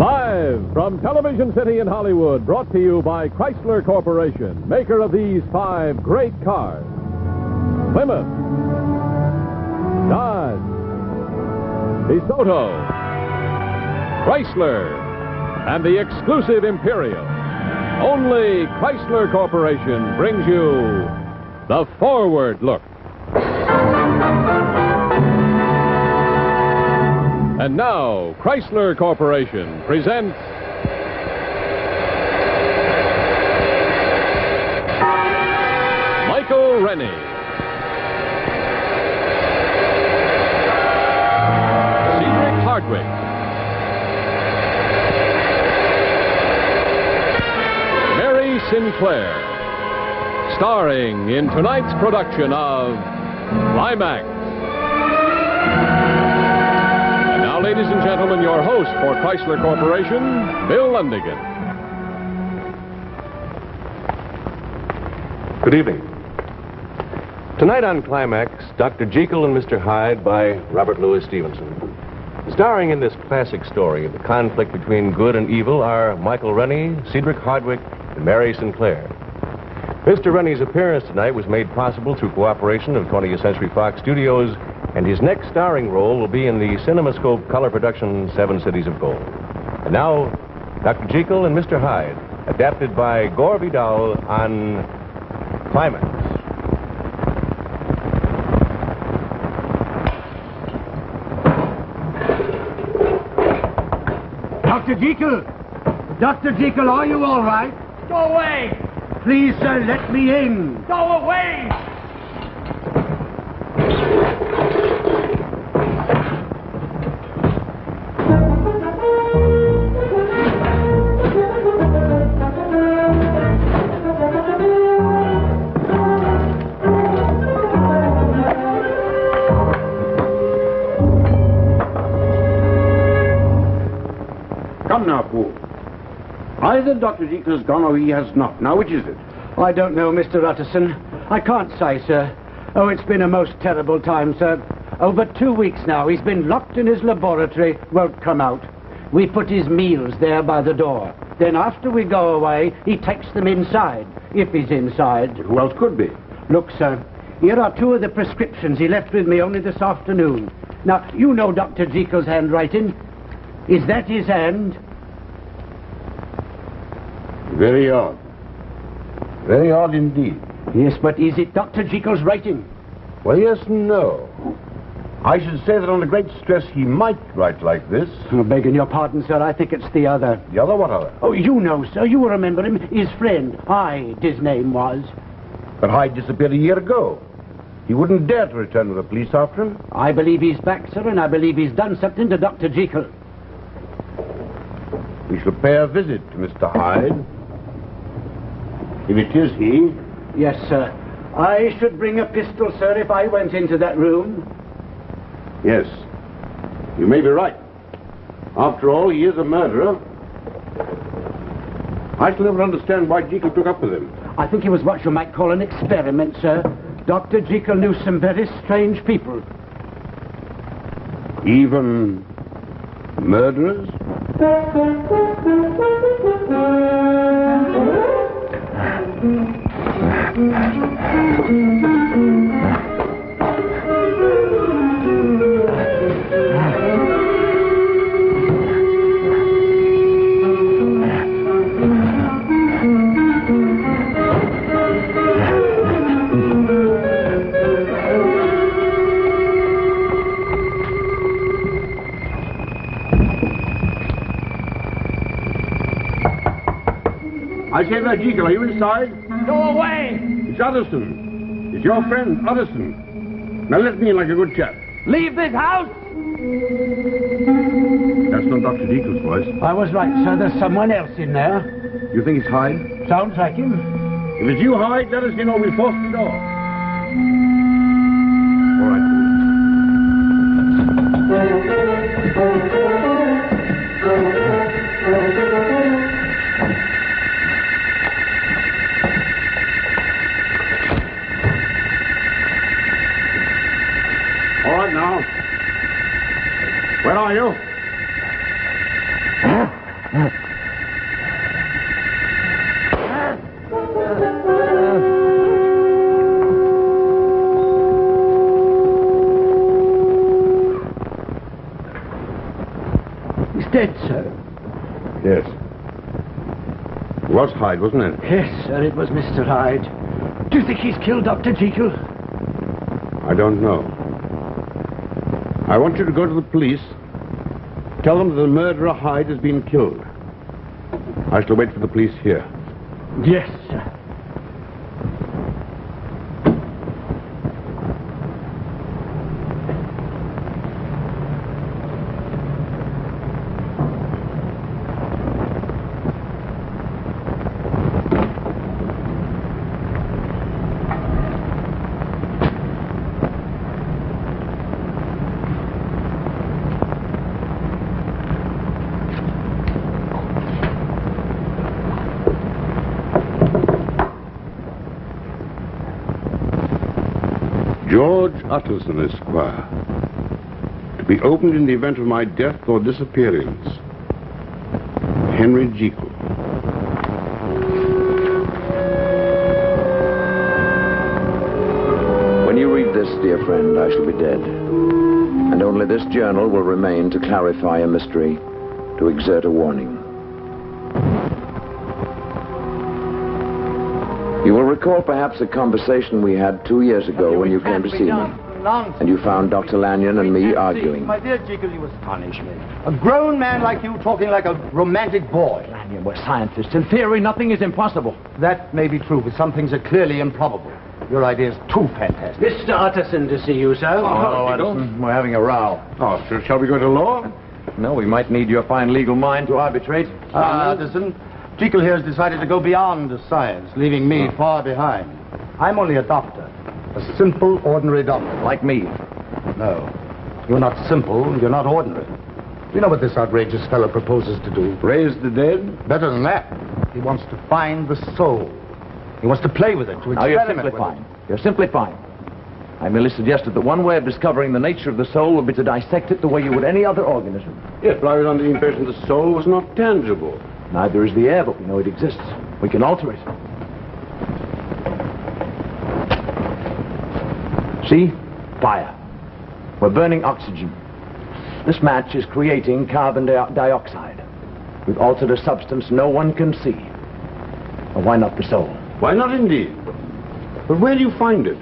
Live from Television City in Hollywood, brought to you by Chrysler Corporation, maker of these 5 great cars. Plymouth, Dodge, DeSoto, Chrysler, and the exclusive Imperial. Only Chrysler Corporation brings you the Forward Look. And now, Chrysler Corporation presents Michael Rennie. CEDRIC Hardwicke. Mary Sinclair. Starring in tonight's production of CLIMAX. Now, ladies and gentlemen, your host for Chrysler Corporation, Bill Lundigan. Good evening. Tonight on Climax, Dr. Jekyll and Mr. Hyde by Robert Louis Stevenson. Starring in this classic story of the conflict between good and evil are Michael Rennie, CEDRIC Hardwicke, and Mary Sinclair. Mr. Rennie's appearance tonight was made possible through cooperation of 20th Century Fox Studios, and his next starring role will be in the CinemaScope color production 7 Cities of Gold. And now, Dr. Jekyll and Mr. Hyde, adapted by Gore Vidal on Climax. Dr. Jekyll! Dr. Jekyll, are you all right? Go away! Please, sir, let me in. Go away! Come now, fool. Either Dr. Jekyll has gone or he has not. Now, which is it? I don't know, Mr. Utterson. I can't say, sir. Oh, it's been a most terrible time, sir. Over 2 weeks now, he's been locked in his laboratory, won't come out. We put his meals there by the door. Then after we go away, he takes them inside, if he's inside. Who else could be? Look, sir, here are 2 of the prescriptions he left with me only this afternoon. Now, you know Dr. Jekyll's handwriting. Is that his hand? Very odd. Very odd indeed. Yes, but is it Dr. Jekyll's writing? Well, yes and no. I should say that under great stress he might write like this. Oh, begging your pardon, sir, I think it's the other. The other? What other? Oh, you know, sir, you will remember him. His friend, Hyde, his name was. But Hyde disappeared a year ago. He wouldn't dare to return with the police after him. I believe he's back, sir, and I believe he's done something to Dr. Jekyll. We shall pay a visit to Mr. Hyde. If it is he. Yes, sir. I should bring a pistol, sir, if I went into that room. Yes. You may be right. After all, he is a murderer. I shall never understand why Jekyll took up with him. I think it was what you might call an experiment, sir. Dr. Jekyll knew some very strange people. Even murderers? I say there, Jekyll, are you inside? Go away! It's Utterson. It's your friend, Utterson. Now let me in like a good chap. Leave this house! That's not Dr. Jekyll's voice. I was right, sir. There's someone else in there. You think it's Hyde? Sounds like him. If it's you, Hyde, let us in or we'll force the door. All right. All right now. Where are you? He's dead, sir. Yes. It was Hyde, wasn't it? Yes, sir, it was Mr. Hyde. Do you think he's killed Dr. Jekyll? I don't know. I want you to go to the police. Tell them that the murderer Hyde has been killed. I shall wait for the police here. Yes, sir. George Utterson, Esquire. To be opened in the event of my death or disappearance. Henry Jekyll. When you read this, dear friend, I shall be dead. And only this journal will remain to clarify a mystery, to exert a warning. You will recall perhaps a conversation we had 2 years ago when you came to see me. And you found Dr. Lanyon and me arguing. My dear Jekyll, you astonish me. A grown man like you talking like a romantic boy. Lanyon, we're scientists. In theory, nothing is impossible. That may be true, but some things are clearly improbable. Your idea is too fantastic. Mr. Utterson to see you, sir. Oh, Utterson, we're having a row. Oh, so shall we go to law? No, we might need your fine legal mind to arbitrate. Utterson, Jekyll here has decided to go beyond the science, leaving me far behind. I'm only a doctor. A simple, ordinary doctor. Like me. No. You're not simple, and you're not ordinary. You know what this outrageous fellow proposes to do? Raise the dead? Better than that. He wants to find the soul. He wants to play with it, to Now, you're experiment with simplifying. it. You're simplifying. I merely suggested that one way of discovering the nature of the soul would be to dissect it the way you would any other organism. Yes, but I was under the impression the soul was not tangible. Neither is the air, but we know it exists. We can alter it. See? Fire. We're burning oxygen. This match is creating carbon dioxide. We've altered a substance no one can see. Well, why not the soul? Why not indeed? But where do you find it?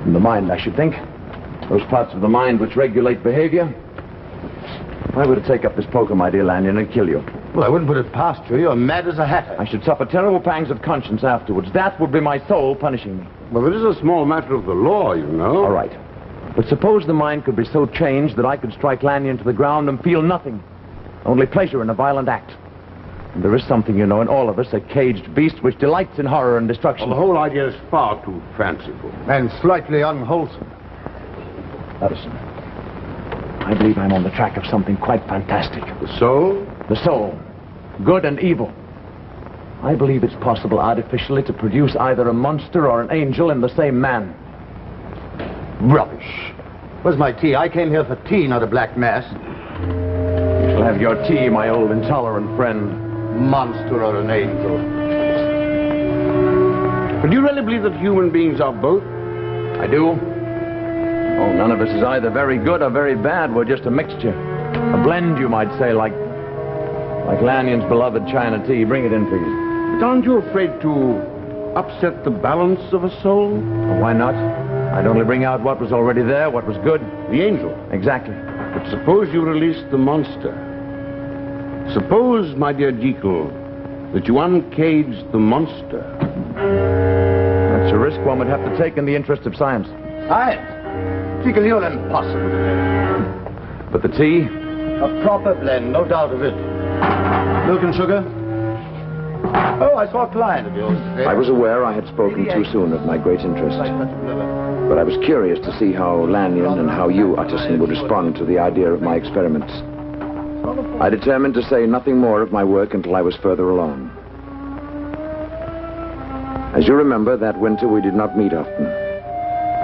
In the mind, I should think. Those parts of the mind which regulate behavior. If I were to take up this poker, my dear Lanyon, and kill you, Well, I wouldn't put it past you. You're mad as a hatter. I should suffer terrible pangs of conscience afterwards. That would be my soul punishing me. Well, it is a small matter of the law, you know. All right. But suppose the mind could be so changed that I could strike Lanyon to the ground and feel nothing. Only pleasure in a violent act. And there is something, you know, in all of us, a caged beast which delights in horror and destruction. Well, the whole idea is far too fanciful. And slightly unwholesome. Utterson, I believe I'm on the track of something quite fantastic. The soul? The soul. Good and evil. I believe it's possible artificially to produce either a monster or an angel in the same man. Rubbish. Where's my tea? I came here for tea, not a black mass. You shall have your tea, my old intolerant friend. Monster or an angel. But do you really believe that human beings are both? I do. Oh, none of us is either very good or very bad. We're just a mixture. A blend, you might say, like Lanyon's beloved China tea. Bring it in, please. But aren't you afraid to upset the balance of a soul? Well, why not? I'd only bring out what was already there, what was good. The angel. Exactly. But suppose you release the monster. Suppose, my dear Jekyll, that you uncage the monster. That's a risk one would have to take in the interest of science. Science? Jekyll, you're impossible. But the tea? A proper blend, no doubt of it. Milk and sugar? Oh, I saw a client of yours today. I was aware I had spoken too soon of my great interest. But I was curious to see how Lanyon and how you, Utterson, would respond to the idea of my experiments. I determined to say nothing more of my work until I was further along. As you remember, that winter we did not meet often.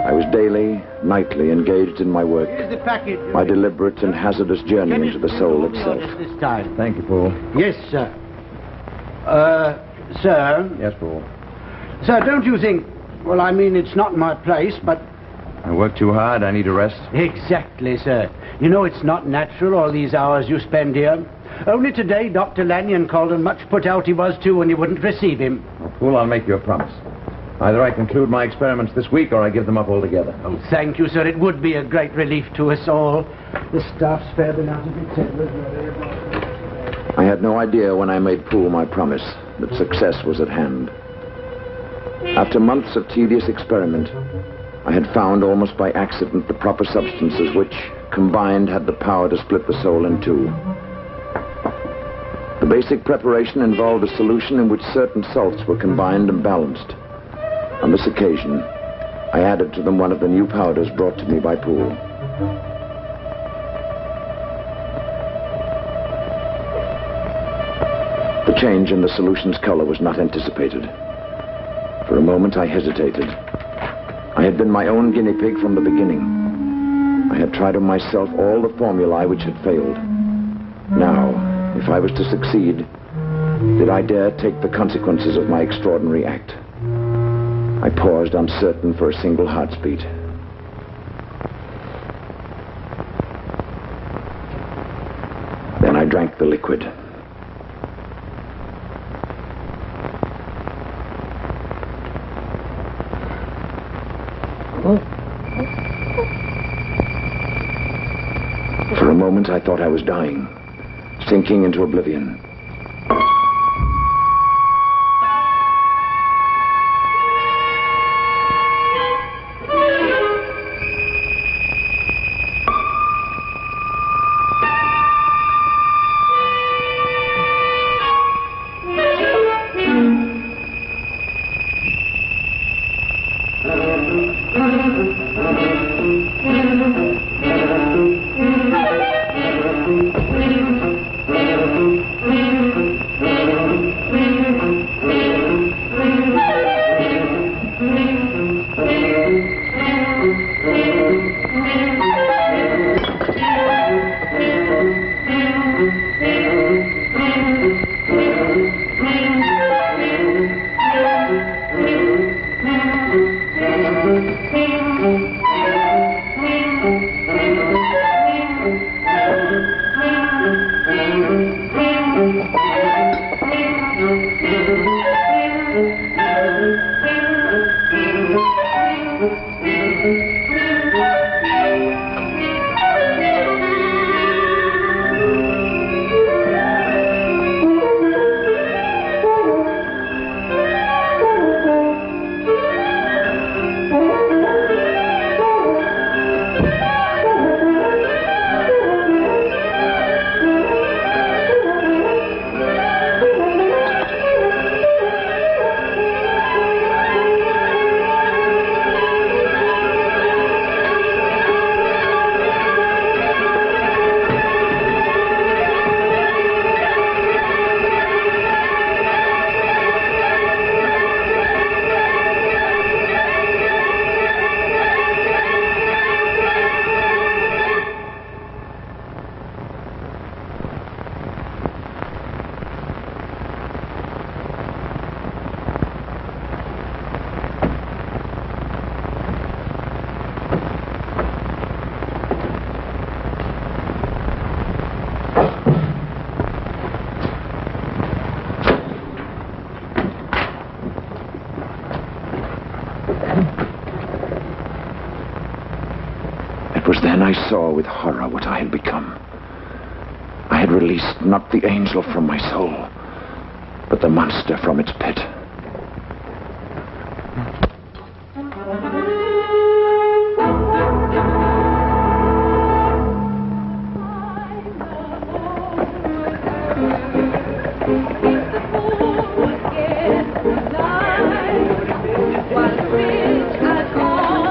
I was daily, nightly engaged in my work, Here's the package. my deliberate and hazardous journey into the soul itself. This time. Thank you, Paul. Yes, sir. Sir. Yes, Paul. Sir, don't you think... Well, I mean, it's not my place, but... I work too hard. I need a rest. Exactly, sir. You know, it's not natural, all these hours you spend here. Only today, Dr. Lanyon called, and much put out he was, too, when you wouldn't receive him. Well, Paul, I'll make you a promise. Either I conclude my experiments this week, or I give them up altogether. Oh, thank you, sir. It would be a great relief to us all. The staff's fair been out of its head. I had no idea when I made Poole my promise that success was at hand. After months of tedious experiment, I had found almost by accident the proper substances which, combined, had the power to split the soul in two. The basic preparation involved a solution in which certain salts were combined and balanced. On this occasion, I added to them one of the new powders brought to me by Poole. The change in the solution's color was not anticipated. For a moment, I hesitated. I had been my own guinea pig from the beginning. I had tried on myself all the formulae which had failed. Now, if I was to succeed, did I dare take the consequences of my extraordinary act? I paused, uncertain, for a single heartbeat. Then I drank the liquid. For a moment, I thought I was dying, sinking into oblivion. It was then I saw with horror what I had become. I had released not the angel from my soul, but the monster from its pit.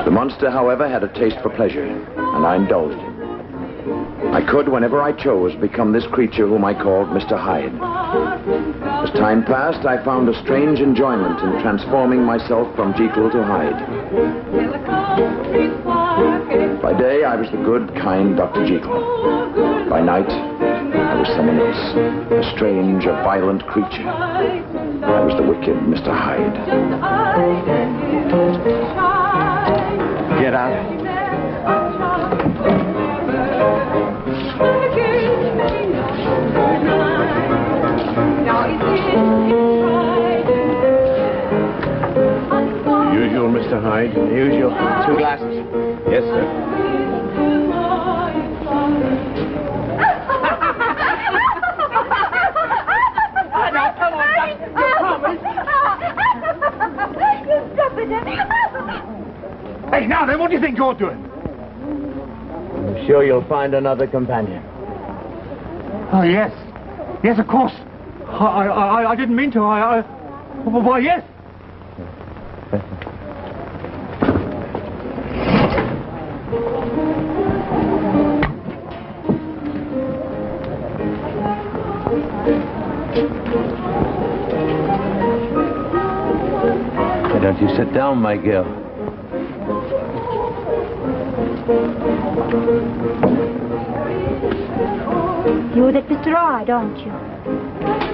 The monster, however, had a taste for pleasure, and I indulged him. I could, whenever I chose, become this creature whom I called Mr. Hyde. As time passed, I found a strange enjoyment in transforming myself from Jekyll to Hyde. By day, I was the good, kind Dr. Jekyll. By night, I was someone else. A strange, a violent creature. I was the wicked Mr. Hyde. Get out. Usual, Mr. Hyde. Usual. 2 glasses. Yes, sir. Now, come on, Doctor. You promised. You stop it. Hey, now then, what do you think you're doing? I'm sure you'll find another companion. Oh, yes. Yes, of course. I didn't mean to. Why, yes. Why don't you sit down, my girl? You're that Mr. Hyde, aren't you?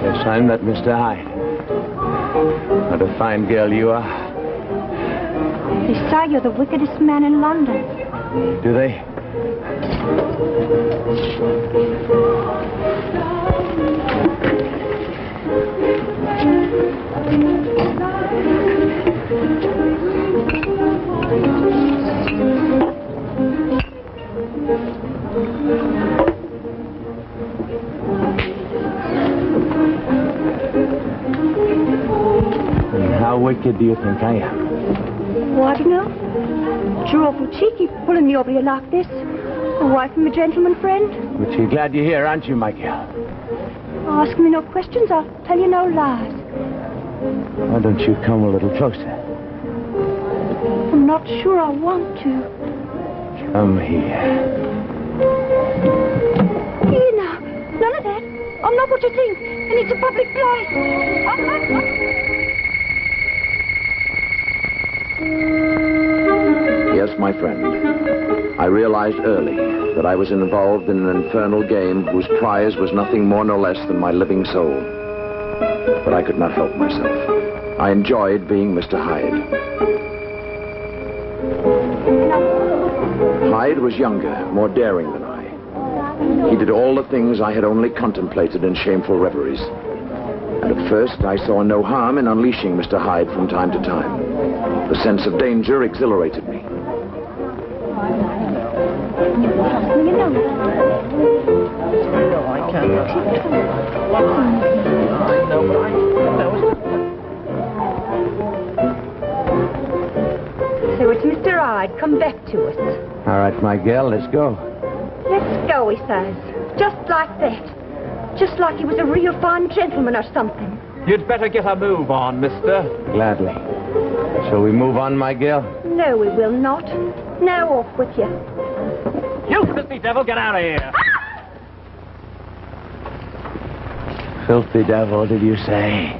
Yes, I'm that Mr. Hyde. What a fine girl you are. They say you're the wickedest man in London. Do they? How wicked do you think I am? Oh, I don't know. But you're awful cheeky pulling me over here like this. Away from a gentleman friend. But you're glad you're here, aren't you, my girl? Ask me no questions, I'll tell you no lies. Why don't you come a little closer? I'm not sure I want to. Come here. Here now, none of that. I'm not what you think, and it's a public place. Yes, my friend. I realized early that I was involved in an infernal game whose prize was nothing more nor less than my living soul. But I could not help myself. I enjoyed being Mr. Hyde. Hyde was younger, more daring than I. He did all the things I had only contemplated in shameful reveries. And at first, I saw no harm in unleashing Mr. Hyde from time to time. The sense of danger exhilarated me. So it's Mr. Hyde. Come back to us. All right, my girl, let's go. Let's go, he says. Just like that. Just like he was a real fine gentleman or something. You'd better get a move on, mister. Gladly. Shall we move on, my girl? No, we will not. Now off with you. You filthy devil, get out of here. Filthy devil, did you say?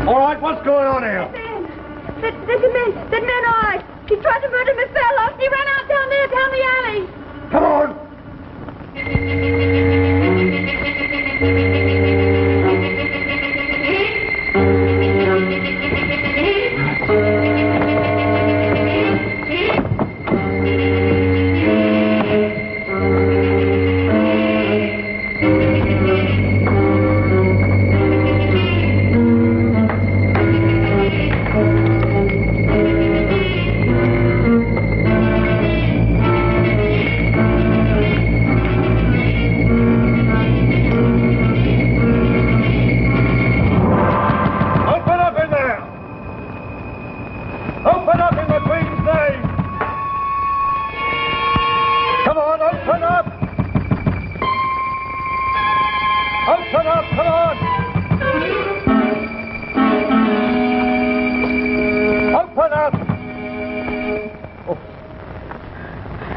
All right, what's going on here? That man Hyde. He tried to murder Miss Bella. He ran out down there, down the alley. Come on.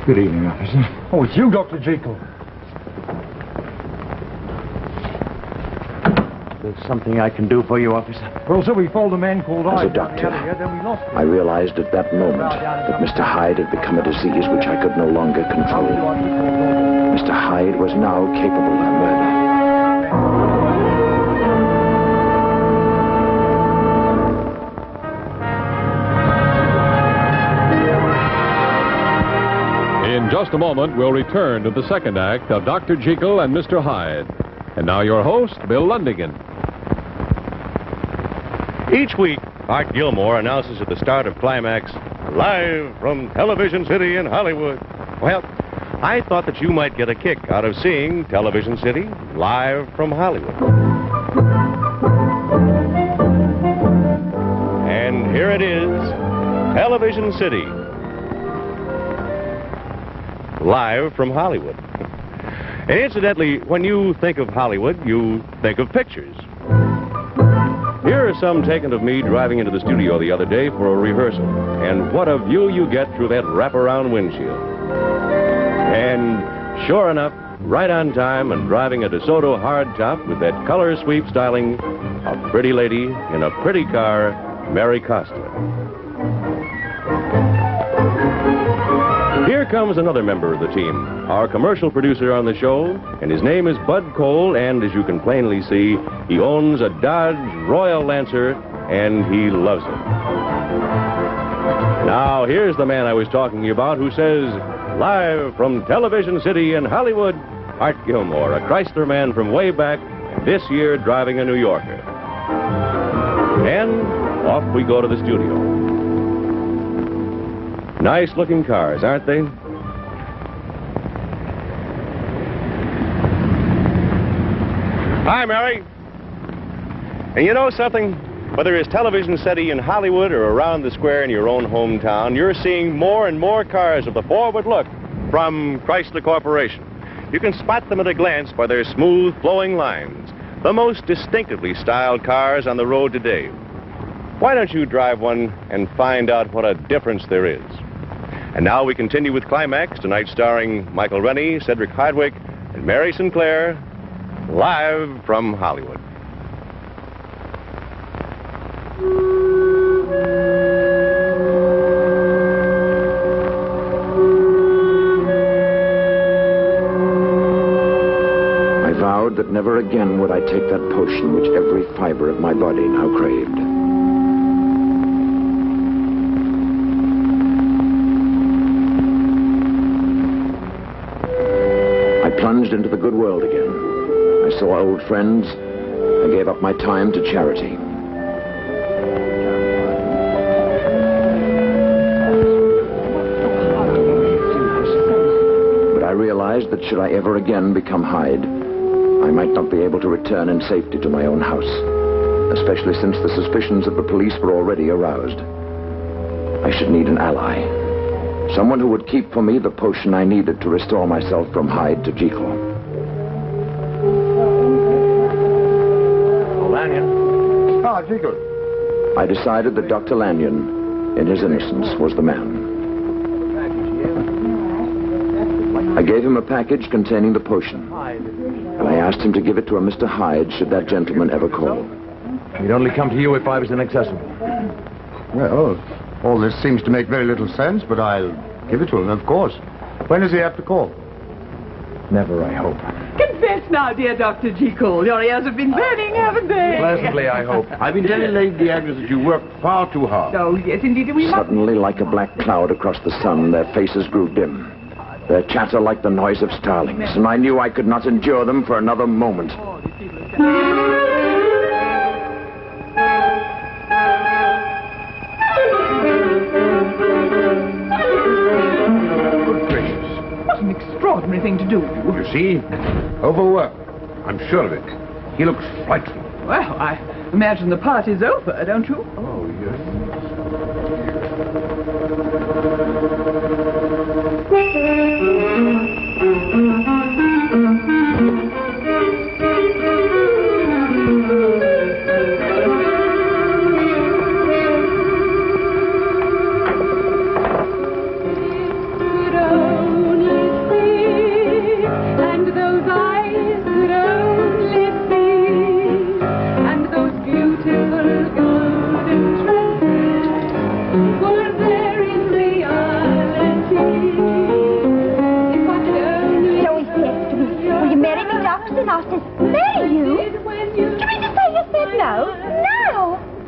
Good evening, officer. Oh, it's you, Dr. Jekyll. There's something I can do for you, officer. Well, sir, we followed a man called As Hyde. a doctor, Then we lost him. I realized at that moment that Mr. Hyde had become a disease which I could no longer control. Mr. Hyde was now capable of murder. In just a moment, we'll return to the second act of Dr. Jekyll and Mr. Hyde. And now your host, Bill Lundigan. Each week, Art Gilmore announces at the start of Climax, live from Television City in Hollywood. Well, I thought that you might get a kick out of seeing Television City live from Hollywood. And here it is, Television City, live from Hollywood. And incidentally, when you think of Hollywood, you think of pictures. Here are some taken of me driving into the studio the other day for a rehearsal. And what a view you get through that wraparound windshield. And sure enough, right on time and driving a DeSoto hardtop with that color sweep styling, a pretty lady in a pretty car, Mary Costa. Here comes another member of the team, our commercial producer on the show, and his name is Bud Cole, and as you can plainly see, he owns a Dodge Royal Lancer, and he loves it. Now, here's the man I was talking about who says, live from Television City in Hollywood, Art Gilmore, a Chrysler man from way back, and this year driving a New Yorker. And off we go to the studio. Nice-looking cars, aren't they? Hi, Mary. And you know something? Whether it's Television City in Hollywood or around the square in your own hometown, you're seeing more and more cars with a forward look from Chrysler Corporation. You can spot them at a glance by their smooth, flowing lines, the most distinctively styled cars on the road today. Why don't you drive one and find out what a difference there is? And now we continue with Climax, tonight starring Michael Rennie, Cedric Hardwicke, and Mary Sinclair, live from Hollywood. I vowed that never again would I take that potion which every fiber of my body now craved. I plunged into the good world again. I saw old friends. I gave up my time to charity. But I realized that should I ever again become Hyde, I might not be able to return in safety to my own house, especially since the suspicions of the police were already aroused. I should need an ally. Someone who would keep for me the potion I needed to restore myself from Hyde to Jekyll. Oh, Lanyon. Ah, Jekyll. I decided that Dr. Lanyon, in his innocence, was the man. I gave him a package containing the potion, and I asked him to give it to a Mr. Hyde should that gentleman ever call. He'd only come to you if I was inaccessible. Well, all this seems to make very little sense, but I'll give it to him, of course. When does he have to call? Never, I hope. Confess now, dear Dr. Jekyll. Your ears have been burning, haven't they? Pleasantly, I hope. I've been telling Lady Agnes that you work far too hard. Oh, yes, indeed. We must... Suddenly, like a black cloud across the sun, their faces grew dim. Their chatter like the noise of starlings, and I knew I could not endure them for another moment. What an extraordinary thing to do. You see? Overwork. I'm sure of it. He looks frightful. Well, I imagine the party's over, don't you? Oh, yes.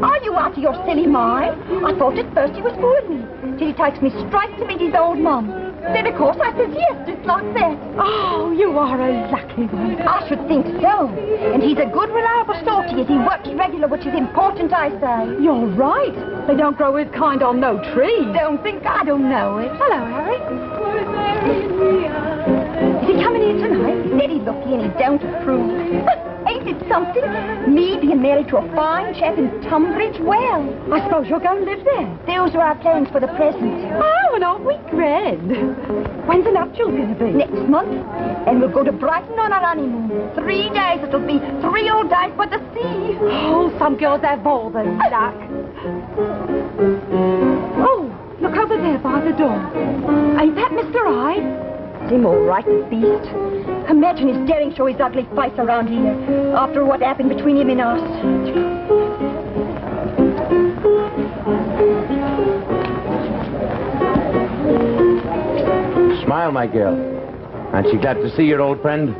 Are you out of your silly mind? I thought at first he was fooling me, till he takes me straight to meet his old mum. Then, of course, I says yes, just like that. Oh, you are a lucky one. I should think so. And he's a good, reliable sort he is. He works regular, which is important, I say. You're right. They don't grow his kind on no tree. Don't think I don't know it. Hello, Harry. Is he coming in tonight? Steady looking and he don't approve. But ain't it something? Me being married to a fine chap in Tunbridge? Well, I suppose you're going to live there. those are our plans for the present. Oh, and aren't we grand? When's the nuptials going to be? Next month. And we'll go to Brighton on our honeymoon. 3 days. It'll be 3 old days by the sea. Oh, some girls have all the luck. Oh, look over there by the door. Ain't that Mr. Hyde? Him all right, the beast. Imagine his daring show his ugly face around here after what happened between him and us. Smile, my girl. Aren't you glad to see your old friend?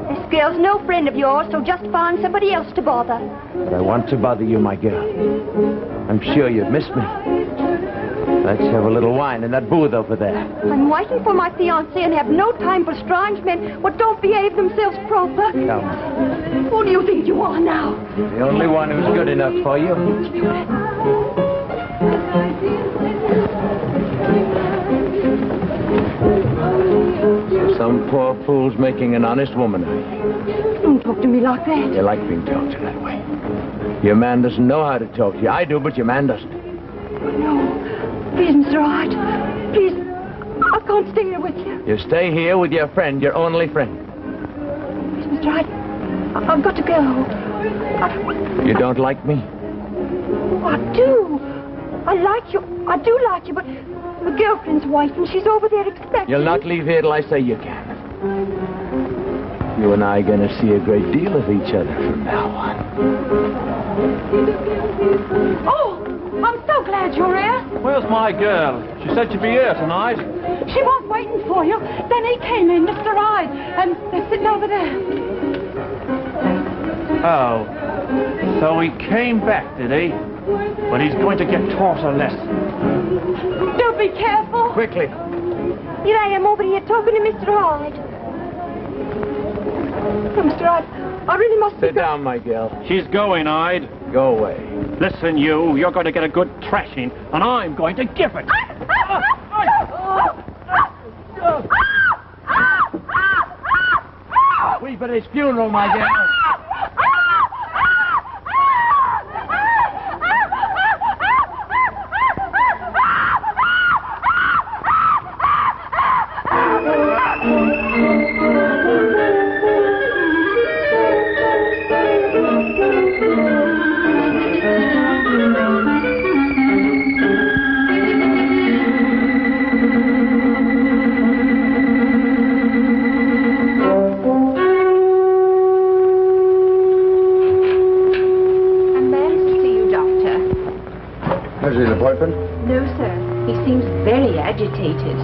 This girl's no friend of yours, so just find somebody else to bother. But I want to bother you, my girl. I'm sure you've missed me. Let's have a little wine in that booth over there. I'm waiting for my fiancé and have no time for strange men what don't behave themselves proper. Come. Who do you think you are now? The only one who's good enough for you. Some poor fool's making an honest woman of you. Don't talk to me like that. You like being talked to that way. Your man doesn't know how to talk to you. I do, but your man doesn't. No. Please, Mr. Hyde. Please. I can't stay here with you. You stay here with your friend, your only friend. Please, Mr. Hyde. I've got to go. You don't like me? I do. I like you. I do like you, but my girlfriend's wife, and she's over there expecting. You'll not leave here till I say you can. You and I are going to see a great deal of each other from now on. Oh, I'm so glad you're here. Where's my girl? She said she'd be here tonight. She was waiting for you. Then he came in, Mr. Hyde, and they're sitting over there. Oh. So he came back, did he? But he's going to get taught a lesson. Do be careful. Quickly. Here I am over here talking to Mr. Hyde. Oh, Mr. Hyde, I really must Sit down, my girl. She's going, Hyde. Go away. Listen, you're going to get a good thrashing, and I'm going to give it. Weep at his funeral, my girl. No, sir. He seems very agitated.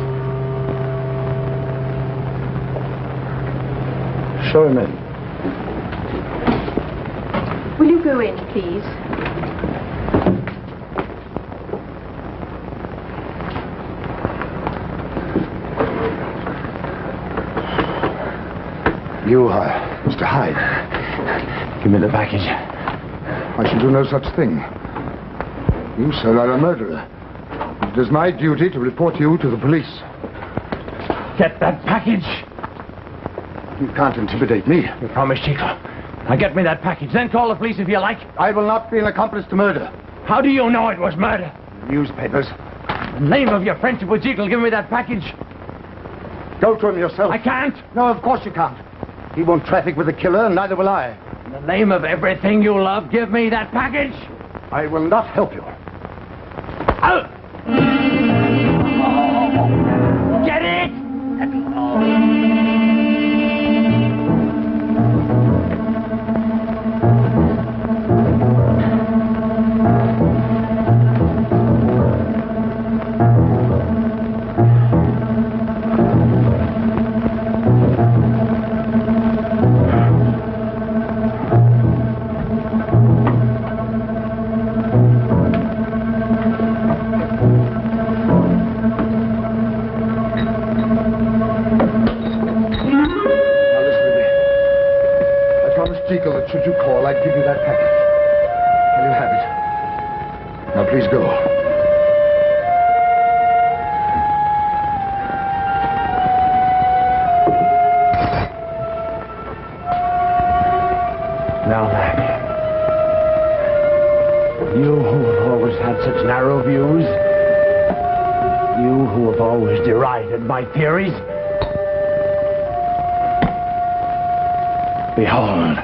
Show him in. Will you go in, please? You, Mr. Hyde. Give me the package. I shall do no such thing. You, sir, are a murderer. It is my duty to report you to the police. Get that package. You can't intimidate me. You promised, Jekyll. Now get me that package, then call the police if you like. I will not be an accomplice to murder. How do you know it was murder? Newspapers. In the name of your friendship with Jekyll, give me that package. Go to him yourself. I can't. No, of course you can't. He won't traffic with a killer, and neither will I. In the name of everything you love, give me that package. I will not help you. Get it! please go. Now, Lanny, you who have always had such narrow views, you who have always derided my theories, behold.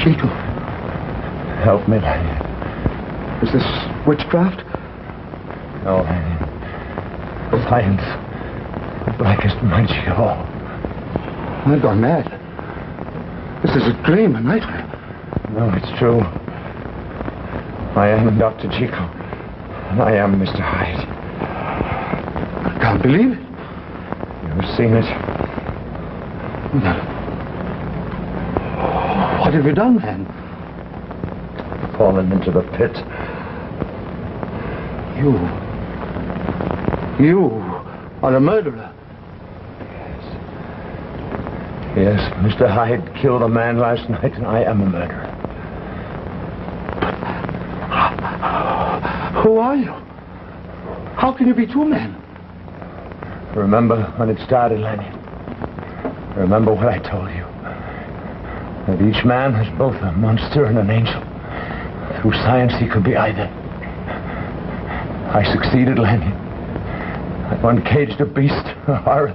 Jekyll. Help me, Lanyon. Is this witchcraft? No, Lanyon. Science. The blackest magic of all. I've gone mad. This is a dream, a nightmare. No, it's true. I am Dr. Jekyll. And I am Mr. Hyde. I can't believe it. You've seen it. What have you done, man? Fallen into the pit. You are a murderer. Yes, Mr. Hyde killed a man last night, and I am a murderer. Who are you? How can you be two men? Remember when it started, Lanyon? Remember what I told you? That each man has both a monster and an angel. Through science, he could be either. I succeeded, Lanyon. I uncaged a beast, a horror.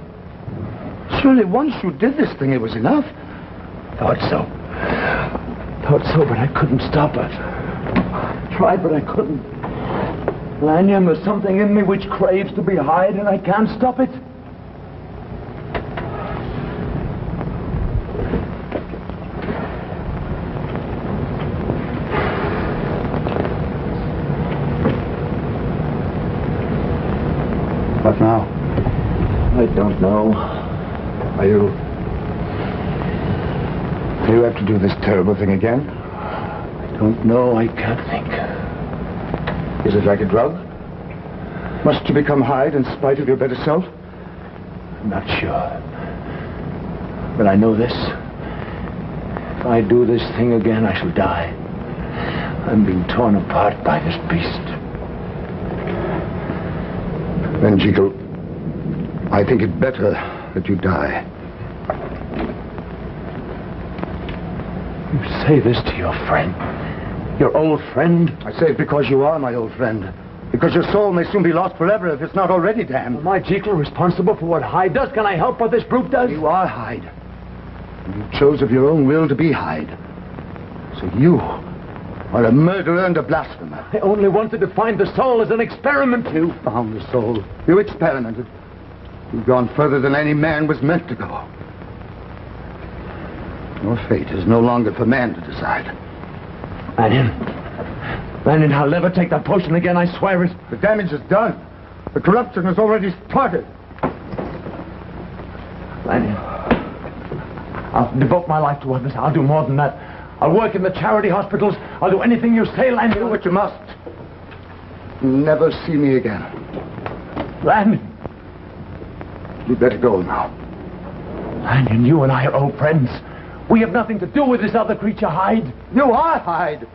Surely once you did this thing, it was enough. Thought so, but I couldn't stop it. Tried, but I couldn't. Lanyon, there's something in me which craves to be Hyde, and I can't stop it. What now? I don't know. You have to do this terrible thing again? I don't know. I can't think. Is it like a drug? Must you become Hyde in spite of your better self? I'm not sure. But I know this. If I do this thing again, I shall die. I'm being torn apart by this beast. Then, Jekyll, I think it better that you die. You say this to your friend? Your old friend? I say it because you are my old friend. Because your soul may soon be lost forever if it's not already damned. Am I, Jekyll, responsible for what Hyde does? Can I help what this brute does? You are Hyde. And you chose of your own will to be Hyde. So you are a murderer and a blasphemer. I only wanted to find the soul as an experiment. You found the soul. You experimented. You've gone further than any man was meant to go. Your fate is no longer for man to decide. Lanyon, I'll never take that potion again, I swear it. The damage is done. The corruption has already started. Lanyon, I'll devote my life to others. I'll do more than that. I'll work in the charity hospitals. I'll do anything you say, Lanyon. Do what you must. Never see me again. Lanyon. You'd better go now. Lanyon, you and I are old friends. We have nothing to do with this other creature, Hyde. You are Hyde.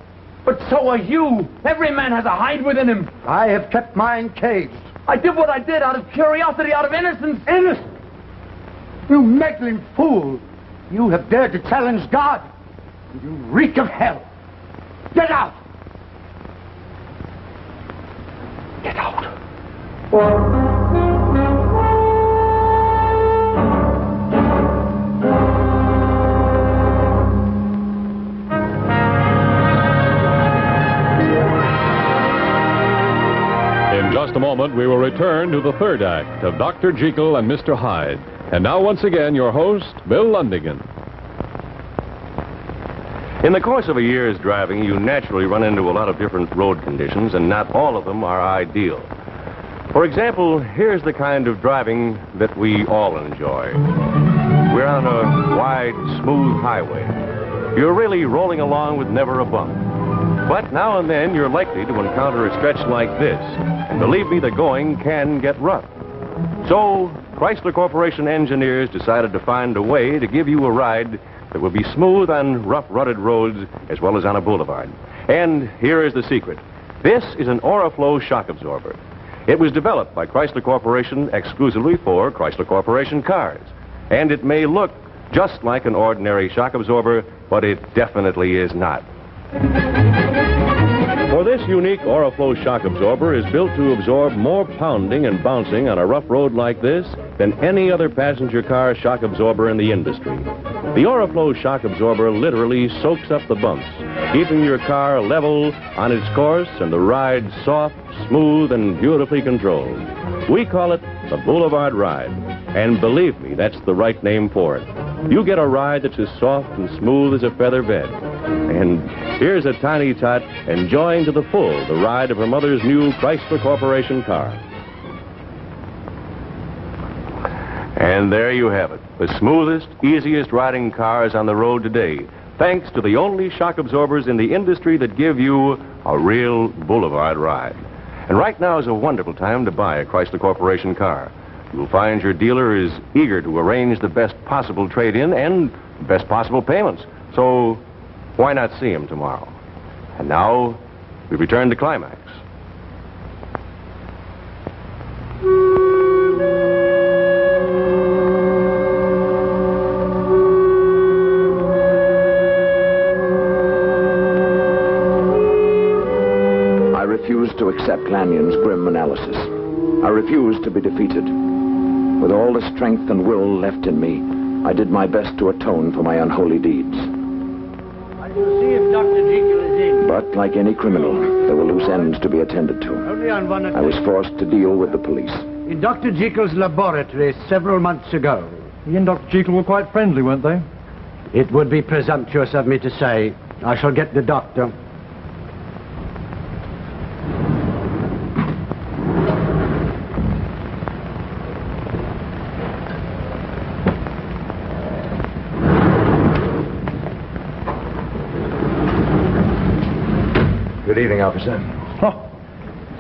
But so are you. Every man has a Hyde within him. I have kept mine caged. I did what I did out of curiosity, out of innocence. Innocent? You meddling fool. You have dared to challenge God. You reek of hell. Get out! Get out. In just a moment, we will return to the third act of Dr. Jekyll and Mr. Hyde. And now, once again, your host, Bill Lundigan. In the course of a year's driving, you naturally run into a lot of different road conditions, and not all of them are ideal. For example, here's the kind of driving that we all enjoy. We're on a wide, smooth highway. You're really rolling along with never a bump. But now and then, you're likely to encounter a stretch like this. And believe me, the going can get rough. So, Chrysler Corporation engineers decided to find a way to give you a ride that will be smooth on rough, rutted roads as well as on a boulevard. And here is the secret. This is an Oriflow shock absorber. It was developed by Chrysler Corporation exclusively for Chrysler Corporation cars. And it may look just like an ordinary shock absorber, but it definitely is not. For this unique Oriflow shock absorber is built to absorb more pounding and bouncing on a rough road like this than any other passenger car shock absorber in the industry. The Oriflow shock absorber literally soaks up the bumps, keeping your car level on its course and the ride soft, smooth, and beautifully controlled. We call it the Boulevard Ride. And believe me, that's the right name for it. You get a ride that's as soft and smooth as a feather bed. And here's a tiny tot enjoying to the full the ride of her mother's new Chrysler Corporation car. And there you have it. The smoothest, easiest riding cars on the road today, thanks to the only shock absorbers in the industry that give you a real boulevard ride. And right now is a wonderful time to buy a Chrysler Corporation car. You'll find your dealer is eager to arrange the best possible trade-in and best possible payments. So why not see him tomorrow? And now, we return to Climax. I refused to accept Lanyon's grim analysis. I refused to be defeated. With all the strength and will left in me, I did my best to atone for my unholy deeds. I will see if Dr. Jekyll is in. But like any criminal, there were loose ends to be attended to. Only on one I was forced to deal with the police. In Dr. Jekyll's laboratory several months ago. He and Dr. Jekyll were quite friendly, weren't they? It would be presumptuous of me to say. I shall get the doctor. Good evening, officer. Oh,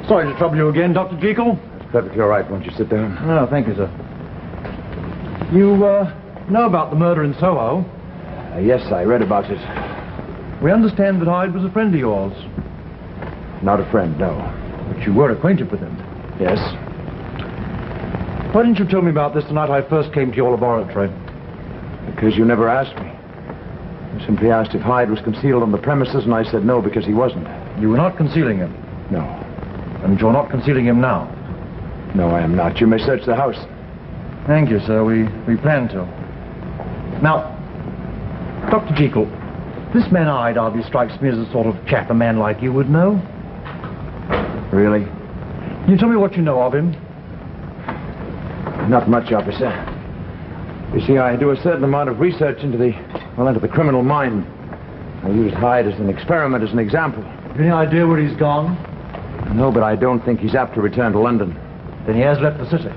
sorry to trouble you again, Dr. Jekyll. It's perfectly all right. Won't you sit down? Oh, thank you, sir. You, know about the murder in Soho? Yes, I read about it. We understand that Hyde was a friend of yours. Not a friend, no. But you were acquainted with him. Yes? Why didn't you tell me about this the night I first came to your laboratory? Because you never asked me. You simply asked if Hyde was concealed on the premises, and I said no, because he wasn't. You were not concealing him? No. And you're not concealing him now? No, I am not. You may search the house. Thank you, sir. We plan to. Now, Dr. Jekyll, this man Hyde hardly strikes me as the sort of chap a man like you would know. Really? Can you tell me what you know of him? Not much, officer. You see, I do a certain amount of research into the criminal mind. I used Hyde as an experiment, as an example. Any idea where he's gone? No, but I don't think he's apt to return to London. Then he has left the city?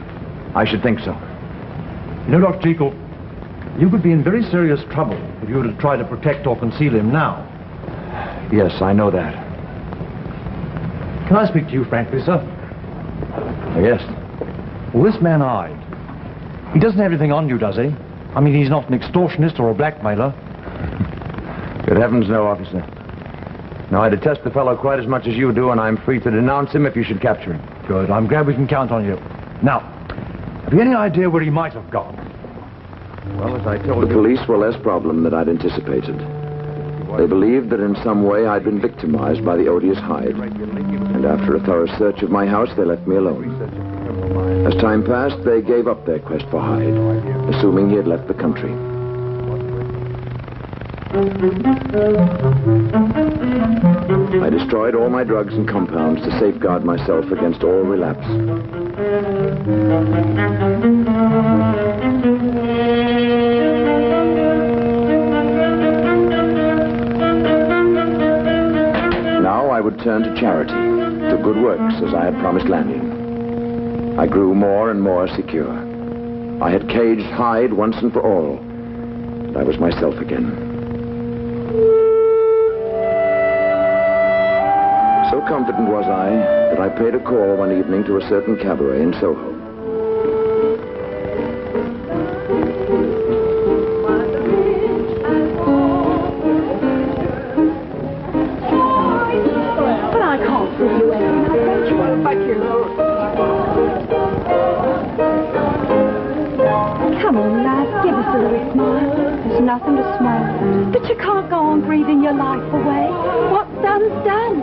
I should think so. You know, Dr. Jekyll, you could be in very serious trouble if you were to try to protect or conceal him now. Yes, I know that. Can I speak to you frankly, sir? Yes. Well, this man Hyde, he doesn't have anything on you, does he? I mean, he's not an extortionist or a blackmailer. Good heavens, no, officer. No, I detest the fellow quite as much as you do, and I'm free to denounce him if you should capture him. Good. I'm glad we can count on you. Now, have you any idea where he might have gone? Well, as I told The you... police were less problem than I'd anticipated. They believed that in some way I'd been victimized by the odious Hyde. And after a thorough search of my house, they left me alone. As time passed, they gave up their quest for Hyde, assuming he had left the country. I destroyed all my drugs and compounds to safeguard myself against all relapse. Now I would turn to charity, to good works, as I had promised Lanyon. I grew more and more secure. I had caged Hyde once and for all, and I was myself again. So confident was I that I paid a call one evening to a certain cabaret in Soho. But I can't see you anymore. But you... Come on, lad, give us a little smile. There's nothing to smile at. But you can't go on breathing your life away. What's done's done.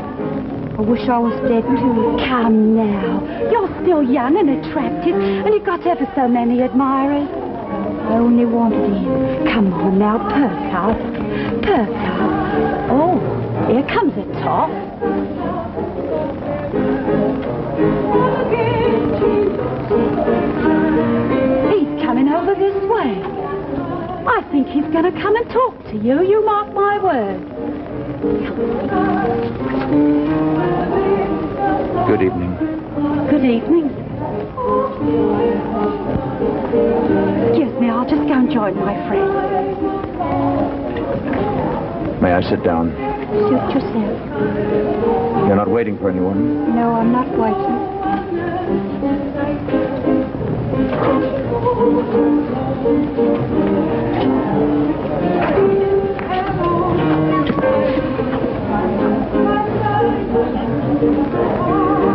I wish I was dead too. Come now. You're still young and attractive, and you've got ever so many admirers. I only wanted him. Come on now, perk up. Perk up. Oh, here comes a top. He's coming over this way. I think he's going to come and talk to you. You mark my words. Good evening. Good evening. Excuse me, I'll just go and join my friend. May I sit down? Suit yourself. You're not waiting for anyone? No, I'm not waiting.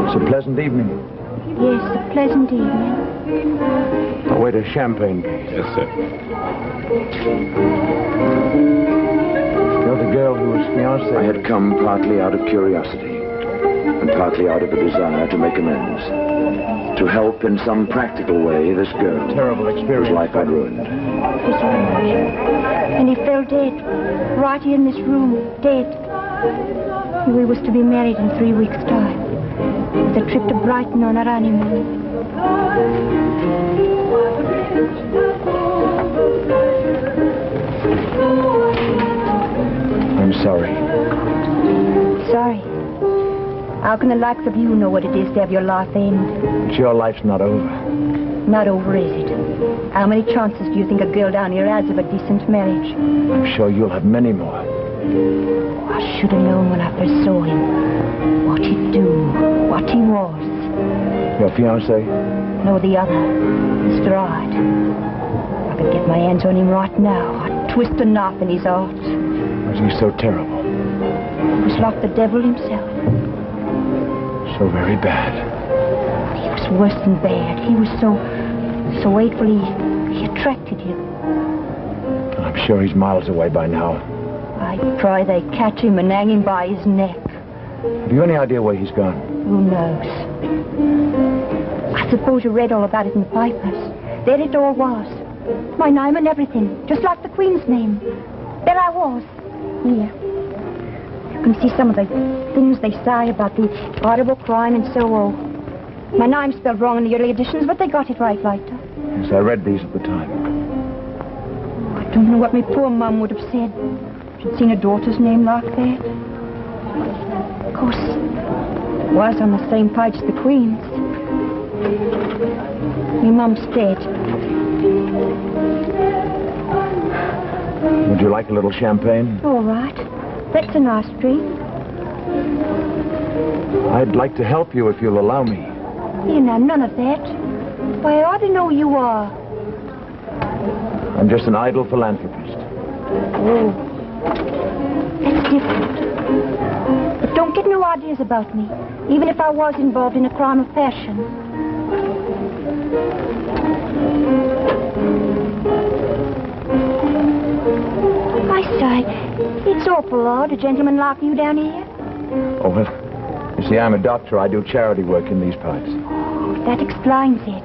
It's a pleasant evening. Yes, a pleasant evening. I'll wait a champagne case. Yes, sir. You're the girl who was fiancée. I had come partly out of curiosity and partly out of a desire to make amends. To help in some practical way this girl. Terrible experience. Whose life I'd ruined. And he fell dead. Right here in this room. Dead. We was to be married in 3 weeks' time. With a trip to Brighton on our honeymoon. I'm sorry. Sorry. How can the likes of you know what it is to have your life end? But your life's not over. Not over, is it? How many chances do you think a girl down here has of a decent marriage? I'm sure you'll have many more. I should have known when I first saw him. What he'd do. What he was. Your fiancé? No, the other. Mr. Hyde. I could get my hands on him right now. I'd twist a knife in his heart. Was he so terrible? He was like the devil himself. So very bad. He was worse than bad. He was so hateful, he attracted you. I'm sure he's miles away by now. I pray they catch him and hang him by his neck. Have you any idea where he's gone? Who knows? I suppose you read all about it in the papers. There it all was. My name and everything, just like the Queen's name. There I was. Here. You can see some of the things they say about the horrible crime and so on. My name's spelled wrong in the early editions, but they got it right later. Yes, I read these at the time. I don't know what my poor mum would have said if she'd seen her daughter's name like that. Of course, it was on the same page as the Queen's. My mum's dead. you like a little champagne? All right. That's a nice treat. I'd like to help you if you'll allow me. You know, none of that. Why, I ought to know who you are. I'm just an idle philanthropist. Oh. That's different. But don't get no ideas about me, even if I was involved in a crime of passion. I say, it's awful odd, a gentleman like you down here. Oh, well, you see, I'm a doctor. I do charity work in these parts. That explains it.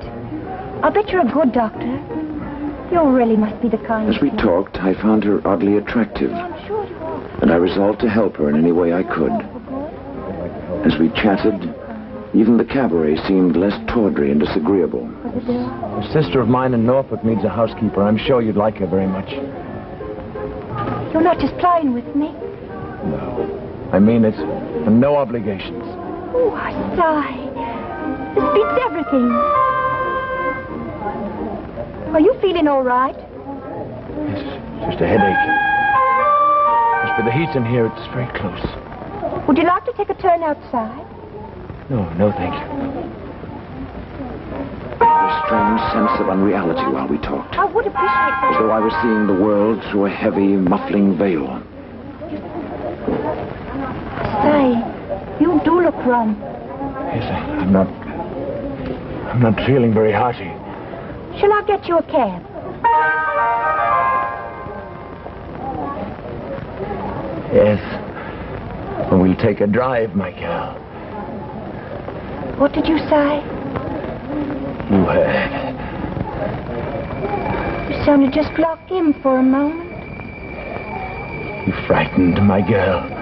I bet you're a good doctor. You really must be the kind. As we talked, I found her oddly attractive, and I resolved to help her in any way I could. As we chatted, even the cabaret seemed less tawdry and disagreeable. A sister of mine in Norfolk needs a housekeeper. I'm sure you'd like her very much. You're not just playing with me. No. I mean it. And no obligations. Oh, I say. This beats everything. Are you feeling all right? Yes, just a headache. As for the heat in here, it's very close. Would you like to take a turn outside? No, thank you. A strange sense of unreality while we talked. I would appreciate that. As though I was seeing the world through a heavy, muffling veil. Say, you do look rum. Yes, I'm not feeling very hearty. Shall I get you a cab? Yes. And we'll take a drive, my girl. What did you say? You heard. You sounded just like him for a moment. You frightened my girl.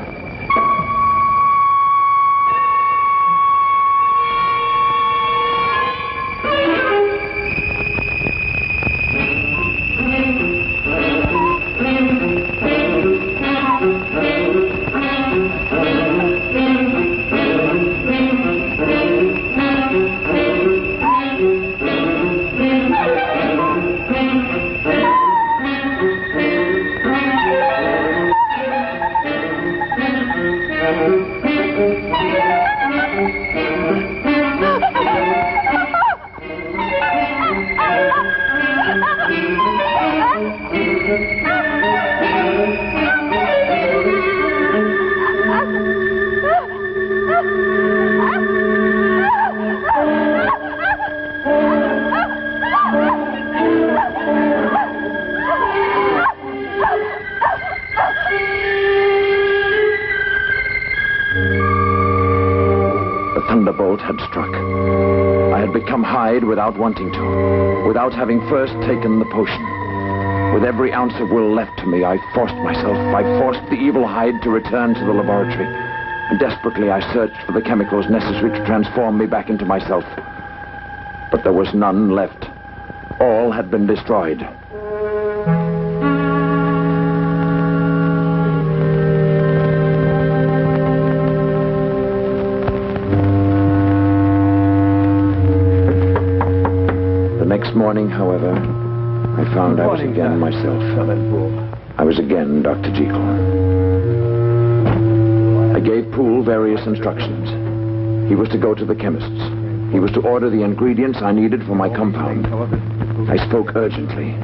Thunderbolt had struck. I had become Hyde without wanting to, without having first taken the potion. With every ounce of will left to me, I forced the evil Hyde to return to the laboratory. And desperately I searched for the chemicals necessary to transform me back into myself. But there was none left. All had been destroyed. Next morning, however, I found I was again myself. I was again Dr. Jekyll. I gave Poole various instructions. He was to go to the chemist's. He was to order the ingredients I needed for my compound. I spoke urgently,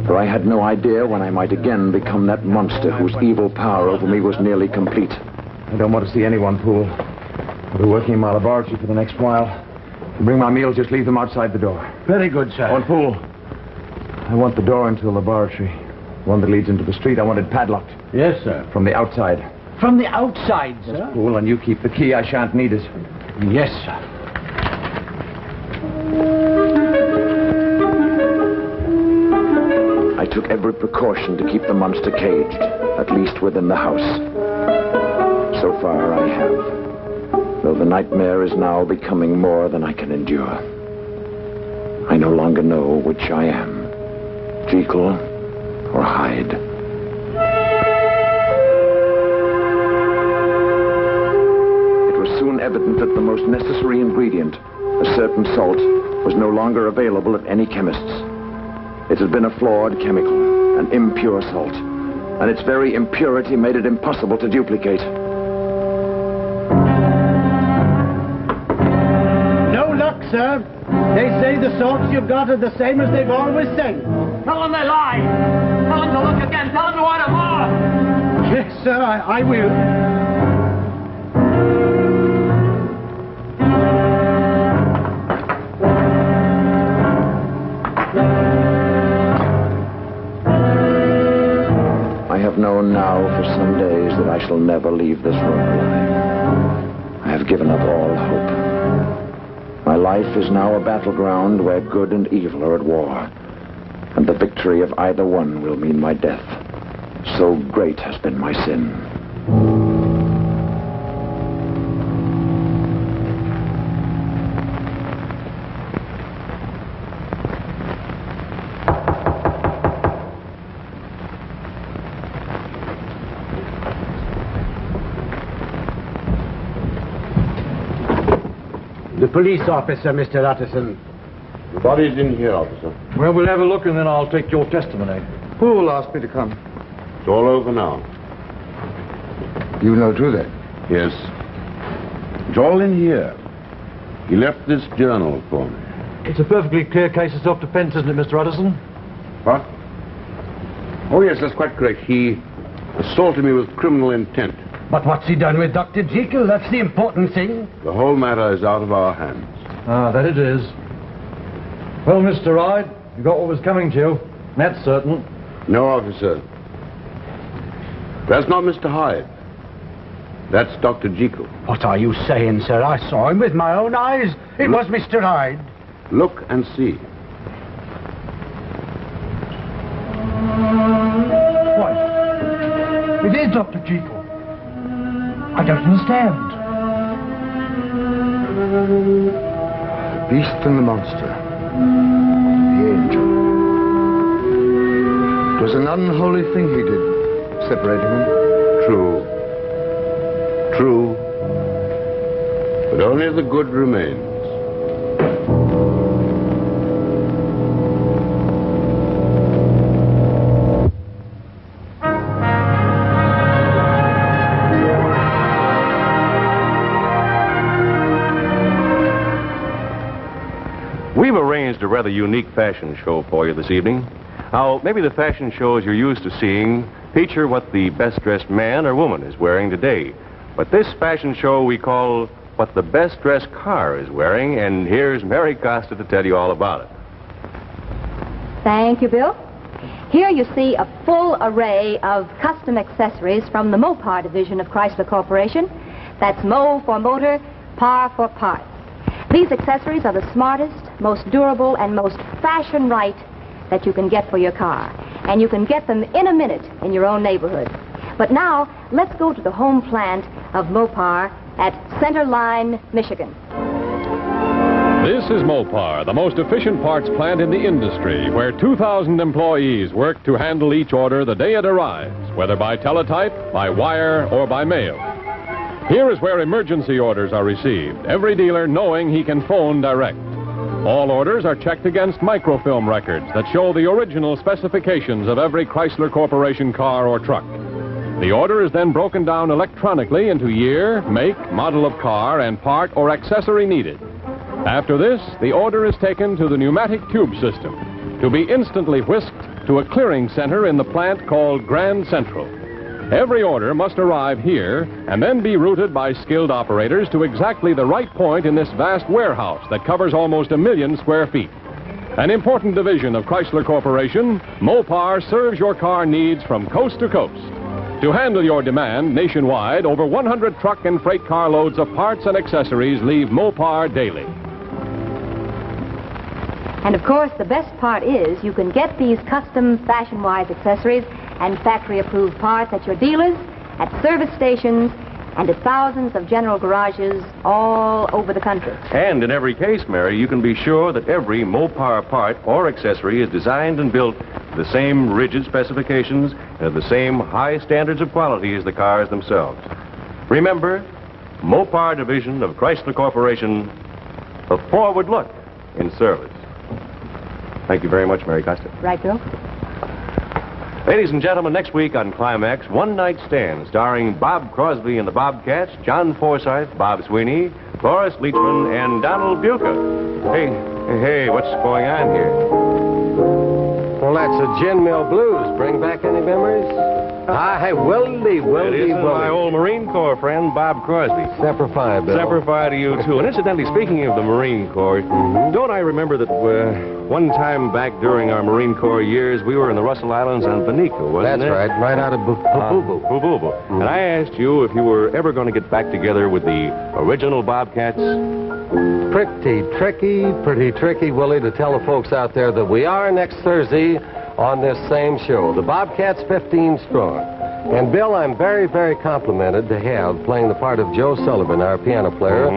for I had no idea when I might again become that monster whose evil power over me was nearly complete. I don't want to see anyone, Poole. I'll be working in my laboratory for the next while. If you bring my meals, just leave them outside the door. Very good, sir. Oh, and Poole, I want the door into the laboratory. One that leads into the street, I want it padlocked. Yes, sir. From the outside. From the outside, sir? Yes, Poole, and you keep the key. I shan't need it. Yes, sir. I took every precaution to keep the monster caged, at least within the house. So far, I have. Though the nightmare is now becoming more than I can endure. I no longer know which I am, Jekyll or Hyde. It was soon evident that the most necessary ingredient, a certain salt, was no longer available at any chemist's. It had been a flawed chemical, an impure salt, and its very impurity made it impossible to duplicate. No luck, sir. They say the salts you've got are the same as they've always said. Tell them they lie. Tell them to look again. Tell them to order more. Yes, sir, I will. I have known now for some days that I shall never leave this room alive. I have given up all hope. My life is now a battleground where good and evil are at war, and the victory of either one will mean my death. So great has been my sin. The police officer, Mr. Utterson. The body's in here, officer. Well, we'll have a look and then I'll take your testimony. Who will ask me to come? It's all over now. You know too, then? Yes. It's all in here. He left this journal for me. It's a perfectly clear case of self-defense, isn't it, Mr. Utterson? What? Oh, yes, that's quite correct. He assaulted me with criminal intent. But what's he done with Dr. Jekyll? That's the important thing. The whole matter is out of our hands. Ah, that it is. Well, Mr. Hyde, you got what was coming to you. That's certain. No, officer. That's not Mr. Hyde. That's Dr. Jekyll. What are you saying, sir? I saw him with my own eyes. It was Mr. Hyde. Look and see. What? It is Dr. Jekyll. I don't understand. The beast and the monster. The angel. It was an unholy thing he did, separating them. True. True. But only the good remains. We've arranged a rather unique fashion show for you this evening. Now, maybe the fashion shows you're used to seeing feature what the best-dressed man or woman is wearing today. But this fashion show we call What the Best-Dressed Car is Wearing, and here's Mary Costa to tell you all about it. Thank you, Bill. Here you see a full array of custom accessories from the Mopar division of Chrysler Corporation. That's Mo for motor, Par for parts. These accessories are the smartest, most durable, and most fashion-right that you can get for your car. And you can get them in a minute in your own neighborhood. But now, let's go to the home plant of Mopar at Center Line, Michigan. This is Mopar, the most efficient parts plant in the industry, where 2,000 employees work to handle each order the day it arrives, whether by teletype, by wire, or by mail. Here is where emergency orders are received, every dealer knowing he can phone direct. All orders are checked against microfilm records that show the original specifications of every Chrysler Corporation car or truck. The order is then broken down electronically into year, make, model of car, and part or accessory needed. After this, the order is taken to the pneumatic tube system to be instantly whisked to a clearing center in the plant called Grand Central. Every order must arrive here and then be routed by skilled operators to exactly the right point in this vast warehouse that covers almost 1 million square feet. An important division of Chrysler Corporation, Mopar serves your car needs from coast to coast. To handle your demand nationwide, over 100 truck and freight car loads of parts and accessories leave Mopar daily. And of course, the best part is you can get these custom fashion-wise accessories and factory-approved parts at your dealers, at service stations, and at thousands of general garages all over the country. And in every case, Mary, you can be sure that every Mopar part or accessory is designed and built to the same rigid specifications and the same high standards of quality as the cars themselves. Remember, Mopar division of Chrysler Corporation, a forward look in service. Thank you very much, Mary Costa. Right, Bill? Ladies and gentlemen, next week on Climax, One Night Stand, starring Bob Crosby and the Bobcats, John Forsythe, Bob Sweeney, Cloris Leachman, and Donald Buca. Hey, what's going on here? Well, that's a Gin Mill Blues. Bring back any memories? Hi, Wildy. It is my old Marine Corps friend, Bob Crosby. Semper Fi, Bill. Semper Fi to you, too. And incidentally, speaking of the Marine Corps, don't I remember that one time back during our Marine Corps years, we were in the Russell Islands on Benico, wasn't it? That's right out of Bububu. And I asked you if you were ever going to get back together with the original Bobcats. Pretty tricky, Willie, to tell the folks out there that we are next Thursday on this same show, the Bobcats 15 Strong. And, Bill, I'm very, very complimented to have, playing the part of Joe Sullivan, our piano player,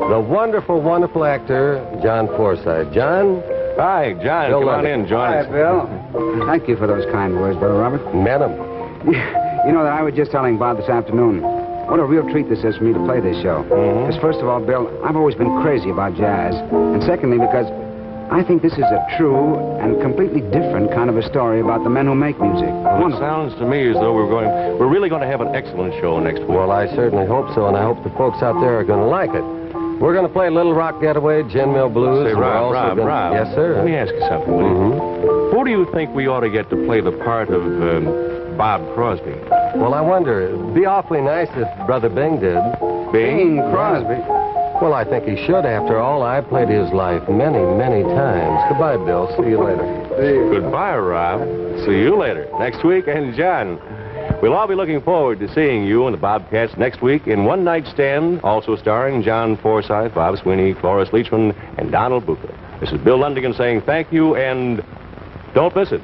the wonderful, wonderful actor, John Forsythe. John? Hi, John. Bill Come on London. in, join us. Hi, Bill. Thank you for those kind words, Brother Robert. Met him. You know that I was just telling Bob this afternoon. What a real treat this is for me to play this show. Because first of all, Bill, I've always been crazy about jazz. And secondly, because I think this is a true and completely different kind of a story about the men who make music. Well, it sounds to me as though we're really going to have an excellent show next week. Well, I certainly hope so, and I hope the folks out there are going to like it. We're going to play Little Rock Getaway, Gin Mill Blues. Say, Rob. Yes, sir. Let me ask you something, will you? Who do you think we ought to get to play the part of Bob Crosby? Well, I wonder. It'd be awfully nice if Brother Bing did. Bing Crosby? Well, I think he should. After all, I played his life many, many times. Goodbye, Bill. See you later. Goodbye, Rob. See you later. Next week, and John. We'll all be looking forward to seeing you and the Bobcats next week in One Night Stand, also starring John Forsythe, Bob Sweeney, Cloris Leachman, and Donald Buca. This is Bill Lundigan saying thank you, and don't miss it.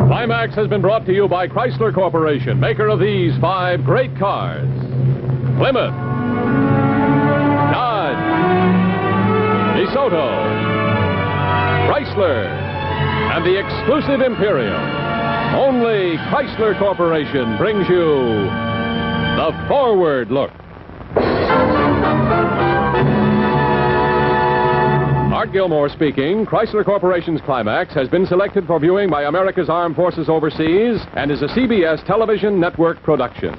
Climax has been brought to you by Chrysler Corporation, maker of these 5 great cars. Plymouth, Dodge, DeSoto, Chrysler, and the exclusive Imperial. Only Chrysler Corporation brings you the Forward Look. Art Gilmore speaking. Chrysler Corporation's Climax has been selected for viewing by America's Armed Forces overseas and is a CBS television network production.